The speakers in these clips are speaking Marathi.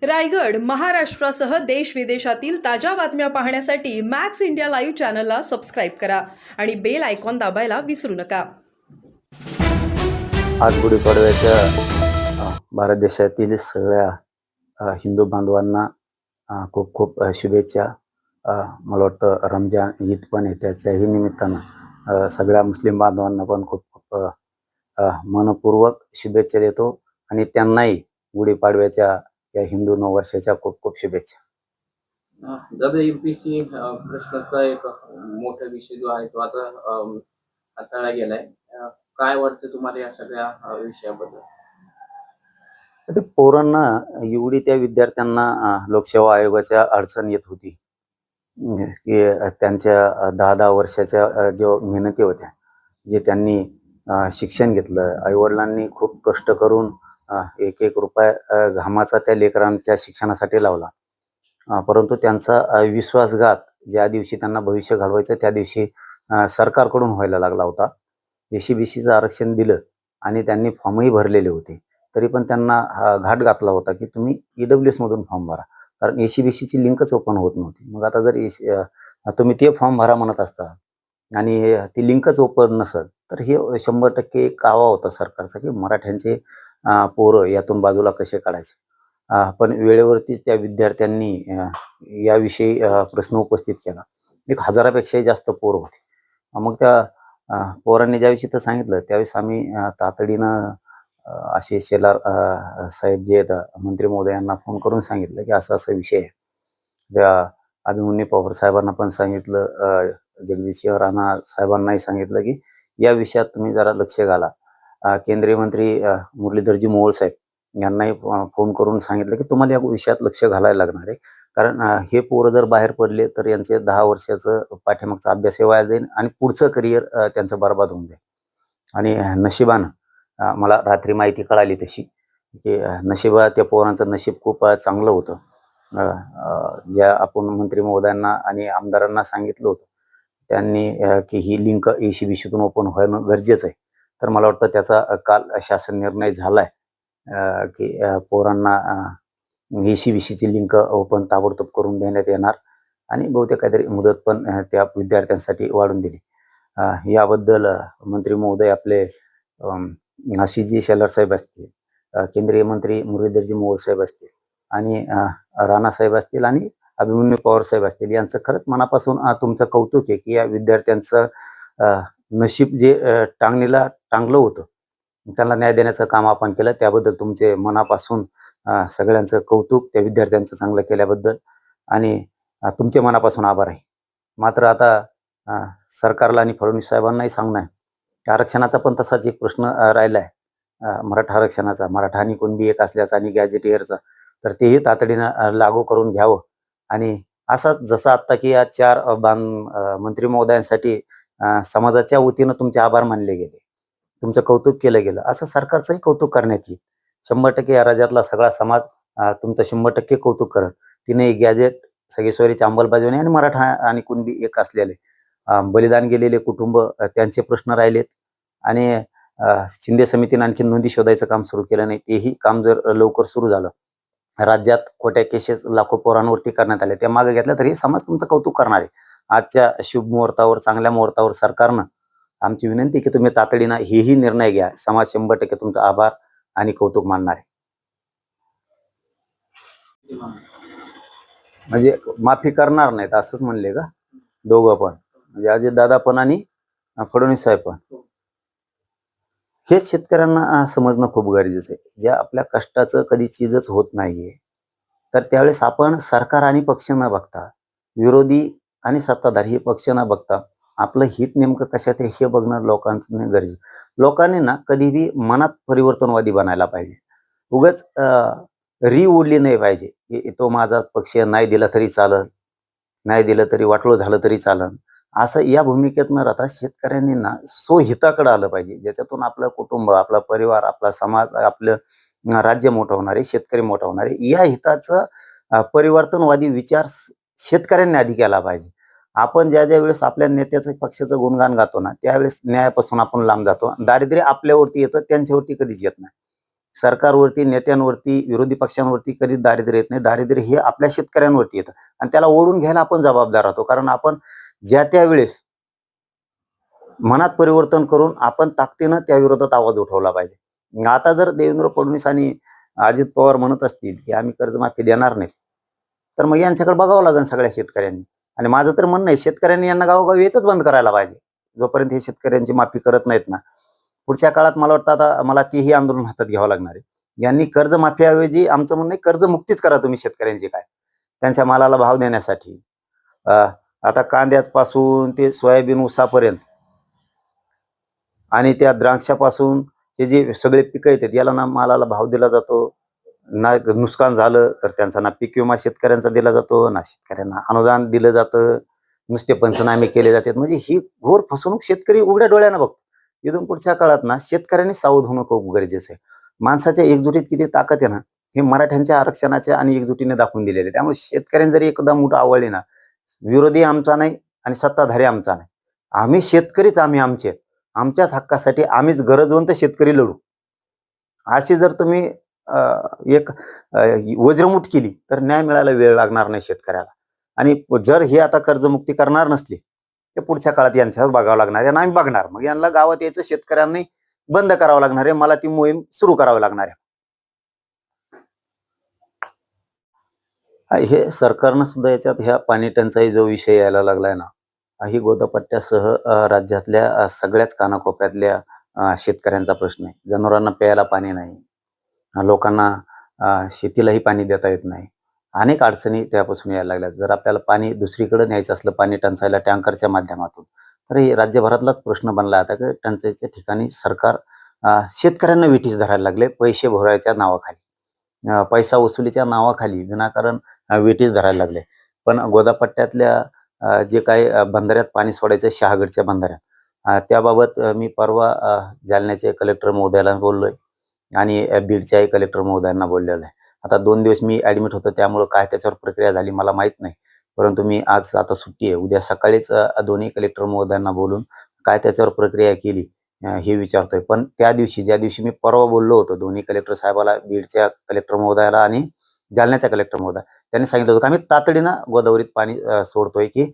रायगड महाराष्ट्रासह देश विदेशातील ताज्या बातम्या पाहण्यासाठी मॅक्स इंडिया लाईव्ह चॅनलला सबस्क्राईब करा आणि बेल आयकॉन दाबायला विसरू नका. आज गुढीपाडव्याच्या भारत देशातील सगळ्या हिंदू बांधवांना खूप खूप शुभेच्छा. मला वाटतं रमजान ईद पण आहे, त्याच्याही निमित्तानं सगळ्या मुस्लिम बांधवांना पण खूप खूप मनपूर्वक शुभेच्छा देतो आणि त्यांनाही गुढीपाडव्याच्या या हिंदू नववर्षाच्या खूप खूप शुभेच्छा. WMPC प्रश्नाचा एक मोठा विषय जो आहे तो आता हाताळला गेलाय. काय वाटतं तुम्हाला या सगळ्या विषयाबद्दल? ते पोरांना एवढी त्या विद्यार्थ्यांना लोकसेवा आयोगाच्या अडचण येत होती की त्यांच्या 10-10 वर्षाच्या जो मेहनती होत्या, जे त्यांनी शिक्षण घेतलं, आईवडिलांनी खूप कष्ट करून एक एक रुपया घामाचा त्या लेकरांच्या शिक्षणासाठी लावला, परंतु त्यांचा विश्वासघात ज्या दिवशी त्यांना भविष्य घडवायचं त्या दिवशी सरकारकडून व्हायला लागला होता. एसीबीसीचं आरक्षण दिलं आणि त्यांनी फॉर्मही भरलेले होते, तरी पण त्यांना घाट घातला होता की तुम्ही EWS मधून फॉर्म भरा, कारण एसीबीसीची लिंकच ओपन होत नव्हती. मग आता जर तुम्ही ते फॉर्म भरा म्हणत असता आणि ती लिंकच ओपन नसेल, तर हे 100% एक कावा होता सरकारचा की मराठ्यांचे पोरं यातून बाजूला कसे काढायचे. पण वेळेवरतीच त्या विद्यार्थ्यांनी याविषयी प्रश्न उपस्थित केला. 1000पेक्षाही जास्त पोरं होते. मग त्या पोरांनी ज्यावेळी तर सांगितलं त्यावेळेस आम्ही तातडीनं असे शेलार साहेब जे आहेत मंत्री महोदयांना फोन करून सांगितलं की असा असा विषय आहे. त्या अभिमन्यू पवार साहेबांना पण सांगितलं, जगदीश राणा साहेबांनाही सांगितलं की या विषयात तुम्ही जरा लक्ष घाला. केंद्रीय मंत्री मुरलीधरजी मोहोळ साहेब यांनाही फोन करून सांगितलं की तुम्हाला या विषयात लक्ष घालायला लागणार आहे, कारण हे पोरं जर बाहेर पडले तर यांचे 10 वर्षाचं पाठीमागचा अभ्यास वाया जाईल आणि पुढचं करिअर त्यांचं बरबाद होऊन जाईल. आणि नशिबानं मला रात्री माहिती कळाली तशी की नशिबा त्या पोरांचं नशीब खूप चांगलं होतं. ज्या आपण मंत्री महोदयांना आणि आमदारांना सांगितलं होतं त्यांनी की ही लिंक एसीबीसीतून ओपन होणं गरजेचं आहे, तर मला वाटतं त्याचा काल शासन निर्णय झालाय की पोरांना एसीबीसीची लिंक ओपन ताबडतोब करून देण्यात येणार आणि बहुतेक काहीतरी मुदत पण त्या विद्यार्थ्यांसाठी वाढून दिली. याबद्दल मंत्री महोदय आपले आशिषजी शेलार साहेब असतील, केंद्रीय मंत्री मुरलीधरजी मोहोळ साहेब असतील आणि राणा साहेब असतील आणि अभिमन्यू पवार साहेब असतील, यांचं खरंच मनापासून तुमचं कौतुक आहे की या विद्यार्थ्यांचं नशीब जे टांगणीला टांगलं होतं त्यांना न्याय देण्याचं काम आपण केलं, त्याबद्दल तुमचे मनापासून सगळ्यांचं कौतुक, त्या विद्यार्थ्यांचं चांगलं केल्याबद्दल आणि तुमचे मनापासून आभार आहे. मात्र आता सरकारला आणि फडणवीस साहेबांनाही सांगणं आहे, आरक्षणाचा पण तसाच एक प्रश्न राहिला आहे, मराठा आरक्षणाचा, मराठा आणि कुणबी एक असल्याचा आणि गॅजेटियरचा, तर तेही तातडीनं लागू करून घ्यावं. आणि असाच जसं आत्ता की या 4 मंत्री महोदयांसाठी समाजाच्या वतीनं तुमचे आभार मानले गेले, तुमचं कौतुक केलं गेलं, असं सरकारचंही कौतुक करण्यात येईल. 100% या राज्यातला सगळा समाज तुमचं 100% कौतुक करत. तिने गॅजेट, सगळी सोयरीची अंमलबजावणी आणि मराठा आणि कुणबी एक असलेले बलिदान गेलेले कुटुंब, त्यांचे प्रश्न राहिलेत आणि शिंदे समितीने आणखी नोंदी शोधायचं काम सुरू केलं नाही, तेही काम जर लवकर सुरू झालं, राज्यात खोट्या केसेस लाखो पोरांवरती करण्यात आले त्या मागे घेतल्या, तरी समाज तुमचं कौतुक करणार आहे. आजच्या शुभ मुहूर्तावर, चांगल्या मुहूर्तावर सरकारनं आमची विनंती की तुम्ही तातडीनं हेही निर्णय घ्या. समाज 100% तुमचा आभार आणि कौतुक मानणार आहे. म्हणजे माफी करणार नाहीत असंच म्हणले का दोघं पण, म्हणजे अजितदादा पण आणि फडणवीस साहेब पण? हेच शेतकऱ्यांना समजणं खूप गरजेचं आहे. ज्या आपल्या कष्टाचं कधी चीजच होत नाहीये, तर त्यावेळेस आपण सरकार आणि पक्ष न बघता, विरोधी आणि सत्ताधारी हे पक्ष न बघता आपलं हित नेमकं कशात आहे हे बघणं लोकांचं गरजेचं. लोकांनी ना कधीही मनात परिवर्तनवादी बनायला पाहिजे. उगाच री ओढली नाही पाहिजे की तो माझा पक्ष नाही दिला तरी चालल, नाही दिलं तरी वाटलं झालं तरी चालन, असं या भूमिकेत न राहता शेतकऱ्यांनी ना स्वहिताकडे आलं पाहिजे, ज्याच्यातून आपलं कुटुंब, आपला परिवार, आपला समाज, आपलं राज्य मोठं होणार आहे, शेतकरी मोठा होणार आहे. या हिताचं परिवर्तनवादी विचार शेतकऱ्यांनी आधी केला पाहिजे. आपण ज्या वेळेस आपल्या नेत्याचं पक्षाचं गुणगान गातो ना, त्यावेळेस न्यायापासून आपण लांब जातो. दारिद्र्य आपल्यावरती येतं, त्यांच्यावरती कधीच येत नाही. सरकारवरती, नेत्यांवरती, विरोधी पक्षांवरती कधीच दारिद्र्य येत नाही. दारिद्र्य हे आपल्या शेतकऱ्यांवरती येतं आणि त्याला ओढून घ्यायला आपण जबाबदार राहतो. कारण आपण ज्या त्या वेळेस मनात परिवर्तन करून आपण ताकदीनं त्या विरोधात आवाज उठवला पाहिजे. आता जर देवेंद्र फडणवीस आणि अजित पवार म्हणत असतील की आम्ही कर्जमाफी देणार नाहीत, तर मग यांच्याकडे बघावं लागेल सगळ्या शेतकऱ्यांनी. आणि माझं तर म्हणणं आहे, शेतकऱ्यांनी यांना गावोगावी यायचंच बंद करायला पाहिजे. जोपर्यंत हे शेतकऱ्यांची माफी करत नाहीत ना, पुढच्या काळात मला वाटतं आता मला तेही आंदोलन हातात घ्यावं लागणार आहे. यांनी कर्जमाफीऐवजी आमचं म्हणणं आहे कर्जमुक्तीच करा तुम्ही शेतकऱ्यांची. काय त्यांच्या मालाला भाव देण्यासाठी आता कांद्यापासून ते सोयाबीन, ऊसापर्यंत आणि त्या द्राक्षापासून हे जे सगळे पिकं येतात याला ना मालाला भाव दिला जातो, ना नुकसान झालं तर त्यांचा ना पीक विमा शेतकऱ्यांचा दिला जातो, ना शेतकऱ्यांना अनुदान दिलं जातं, नुसते पंचनामे केले जातात. म्हणजे ही घोर फसवणूक शेतकरी उघड्या डोळ्यानं बघतो. इथून पुढच्या काळात ना शेतकऱ्यांनी सावध होणं खूप गरजेचं आहे. माणसाच्या एकजुटीत किती ताकद आहे ना, हे मराठ्यांच्या आरक्षणाच्या आणि एकजुटीने दाखवून दिलेले आहे. त्यामुळे शेतकऱ्यांनी जरी एकदा मुठ आवळली ना, विरोधी आमचा नाही आणि सत्ताधारी आमचा नाही, आम्ही शेतकरीच आम्ही आमचे आहेत. आमच्याच हक्कासाठी आम्हीच गरजवंत शेतकरी लढू. अशी जर तुम्ही एक वज्रमुठ केली तर न्याय मिळायला वेळ लागणार नाही शेतकऱ्याला. आणि जर हे आता कर्जमुक्ती करणार नसली तर पुढच्या काळात यांच्यावर बघावं लागणार आहे आणि आम्ही बघणार. मग यांना गावात यायचं शेतकऱ्यांनी बंद करावं लागणार आहे. मला ती मोहीम सुरू करावी लागणार आहे. हे सरकारनं सुद्धा याच्यात ह्या पाणी टंचाई जो विषय यायला लागलाय ना, ही गोदापट्ट्यासह राज्यातल्या सगळ्याच कानाकोपऱ्यातल्या शेतकऱ्यांचा प्रश्न आहे. जनावरांना प्यायला पाणी नाही, लोकांना शेतीलाही पाणी देता येत नाही. अनेक अडचणी त्यापासून यायला लागल्यात. जर आपल्याला पाणी दुसरीकडे न्यायचं असलं, पाणी टंचाईला टँकरच्या माध्यमातून, तर हे राज्यभरातलाच प्रश्न बनला आता की टंचाईच्या ठिकाणी सरकार शेतकऱ्यांना विठीस धरायला लागले पैसे भरायच्या नावाखाली. पैसा वसुलीच्या नावाखाली विनाकारण विठीस धरायला लागले. पण गोदापट्ट्यातल्या जे काही बंधाऱ्यात पाणी सोडायचं शहागडच्या बंधाऱ्यात, त्याबाबत मी परवा जालन्याचे कलेक्टर महोदयाला बोललोय आणि बीडच्याही कलेक्टर महोदयांना बोललेलं आहे. आता 2 दिवस मी ॲडमिट होतो, त्यामुळं काय त्याच्यावर प्रक्रिया झाली मला माहीत नाही. परंतु मी आज आता सुट्टी आहे, उद्या सकाळीच दोन्ही कलेक्टर महोदयांना बोलून काय त्याच्यावर प्रक्रिया केली हे विचारतोय. पण त्या दिवशी ज्या दिवशी मी परवा बोललो होतो दोन्ही कलेक्टर साहेबाला, बीडच्या कलेक्टर महोदयाला आणि जालन्याच्या कलेक्टर महोदय, त्यांनी सांगितलं होतं की आम्ही तातडीनं गोदावरीत पाणी सोडतोय की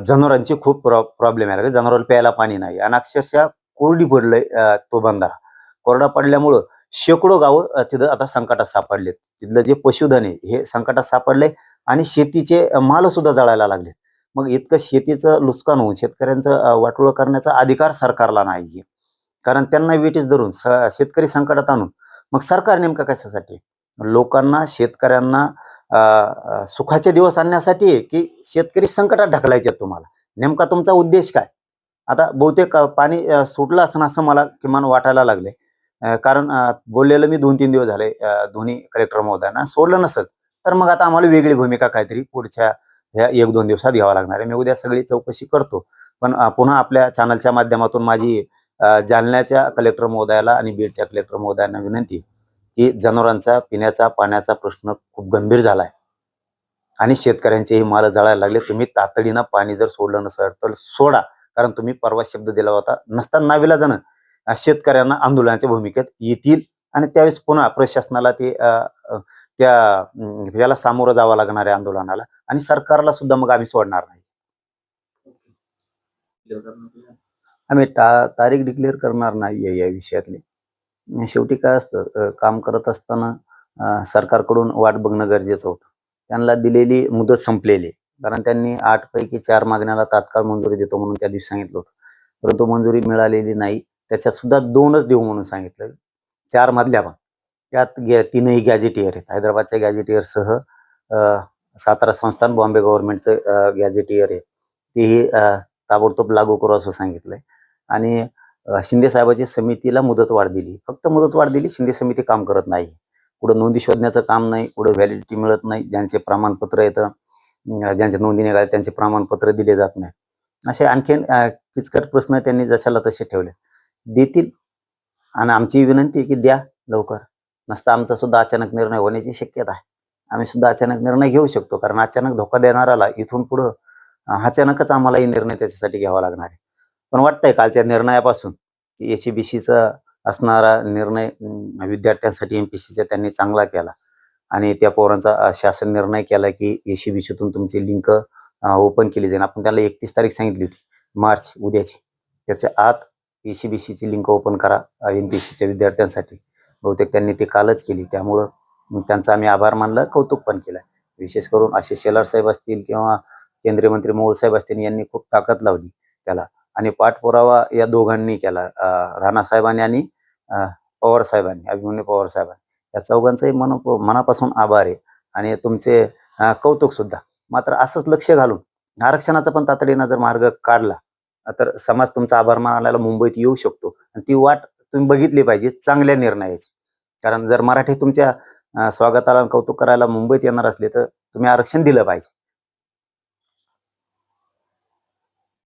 जनावरांची खूप प्रॉब्लेम यायला लागले. जनावरांना प्यायला पाणी नाही आणि अक्षरशः कोरडी पडलंय तो बंधारा. कोरडा पडल्यामुळं शेकडो गावं तिथं आता संकटात सापडलेत. तिथलं जे पशुधन आहे हे संकटात सापडले आणि शेतीचे माल सुद्धा जळायला लागले. मग इतकं शेतीचं नुकसान होऊन शेतकऱ्यांचं वाटोळं करण्याचा अधिकार सरकारला नाही. कारण त्यांना विटीस धरून शेतकरी संकटात आणून मग सरकार नेमकं कशासाठी? लोकांना, शेतकऱ्यांना सुखाचे दिवस आणण्यासाठी आहे की शेतकरी संकटात ढकलायचे तुम्हाला? नेमका तुमचा उद्देश काय? आता बहुतेक पाणी सुटलं असं असं मला किमान वाटायला लागले. कारण बोललेलं मी 2-3 दिवस झाले दोन्ही कलेक्टर महोदयांना. सोडलं नसेल तर मग आता आम्हाला वेगळी भूमिका काहीतरी पुढच्या ह्या 1-2 दिवसात घ्यावा लागणार आहे. मी उद्या सगळी चौकशी करतो. पण पुन्हा आपल्या चॅनलच्या माध्यमातून माझी जालन्याच्या कलेक्टर महोदयाला आणि बीडच्या कलेक्टर महोदयांना विनंती की जनावरांचा पिण्याचा पाण्याचा प्रश्न खूप गंभीर झालाय आणि शेतकऱ्यांचेही माल जळायला लागले. तुम्ही तातडीनं पाणी जर सोडलं नसेल तर सोडा. कारण तुम्ही परवा शब्द दिला होता. नसताना नाविलाजानं शेतकऱ्यांना आंदोलनाच्या भूमिकेत येतील आणि त्यावेळेस पुन्हा प्रशासनाला ते त्या याला सामोरं जावं लागणार आहे आंदोलनाला आणि सरकारला सुद्धा मग आम्ही सोडणार नाही. आम्ही तारीख डिक्लेअर करणार नाही या विषयातली. शेवटी काय असतं, काम करत असताना सरकारकडून वाट बघणं गरजेचं होतं. त्यांना दिलेली मुदत संपलेली, कारण त्यांनी 8 पैकी 4 मागण्याला तात्काळ मंजुरी देतो म्हणून त्या दिवशी सांगितलं होतं. परंतु मंजुरी मिळालेली नाही. त्याच्यात सुद्धा 2च देऊ म्हणून सांगितलं. 4 मधल्या पण त्यात 3ही गॅझेटियर आहेत. हैदराबादच्या गॅझेटियरसह सातारा संस्थान, बॉम्बे गव्हर्नमेंटचं गॅझेटियर आहे, तेही ताबडतोब लागू करू असं सांगितलंय. आणि शिंदे साहेबाची समितीला मुदतवाढ दिली. फक्त मुदतवाढ दिली, शिंदे समिती काम करत नाही. पुढं नोंदी शोधण्याचं काम नाही, पुढं व्हॅलिडिटी मिळत नाही. ज्यांचे प्रमाणपत्र येतं, ज्यांच्या नोंदी निघाल्या त्यांचे प्रमाणपत्र दिले जात नाहीत. असे आणखीन किचकट प्रश्न त्यांनी जशाला तसे ठेवले. देतील आणि आमची विनंती आहे की द्या लवकर. नसता आमचा सुद्धा अचानक निर्णय होण्याची शक्यता आहे. आम्ही सुद्धा अचानक निर्णय घेऊ शकतो, कारण अचानक धोका देणाराला इथून पुढं अचानकच आम्हालाही निर्णय त्याच्यासाठी घ्यावा लागणार आहे. पण वाटतंय कालच्या निर्णयापासून की एचईबीसीचं असणारा निर्णय विद्यार्थ्यांसाठी MPSCचा त्यांनी चांगला केला आणि त्या पोरांचा शासन निर्णय केला की ACBCतून तुमची लिंक ओपन केली जाईल. आपण त्याला 31 तारीख सांगितली होती, मार्च उद्याची. त्याच्या आत ACBCची लिंक ओपन करा MPSCच्या विद्यार्थ्यांसाठी. बहुतेक त्यांनी ते कालच केली. त्यामुळं त्यांचा आम्ही आभार मानला, कौतुक पण केलं. विशेष करून असे शेलार साहेब असतील किंवा केंद्रीय मंत्री मोहोळ साहेब असतील, यांनी खूप ताकद लावली त्याला आणि पाठपुरावा या दोघांनी केला, राणा साहेबांनी आणि पवार साहेबांनी, अभिमन्यू पवार साहेबांनी. या चौघांचाही मनापासून आभार आहे आणि तुमचे कौतुक सुद्धा. मात्र असंच लक्ष घालून आरक्षणाचा पण तातडीनं जर मार्ग काढला तर समाज तुमचा आभार मानायला मुंबईत येऊ शकतो आणि ती वाट तुम्ही बघितली पाहिजे चांगल्या निर्णयाची. कारण जर मराठी तुमच्या स्वागताला कौतुक करायला मुंबईत येणार असले तर तुम्ही आरक्षण दिलं पाहिजे.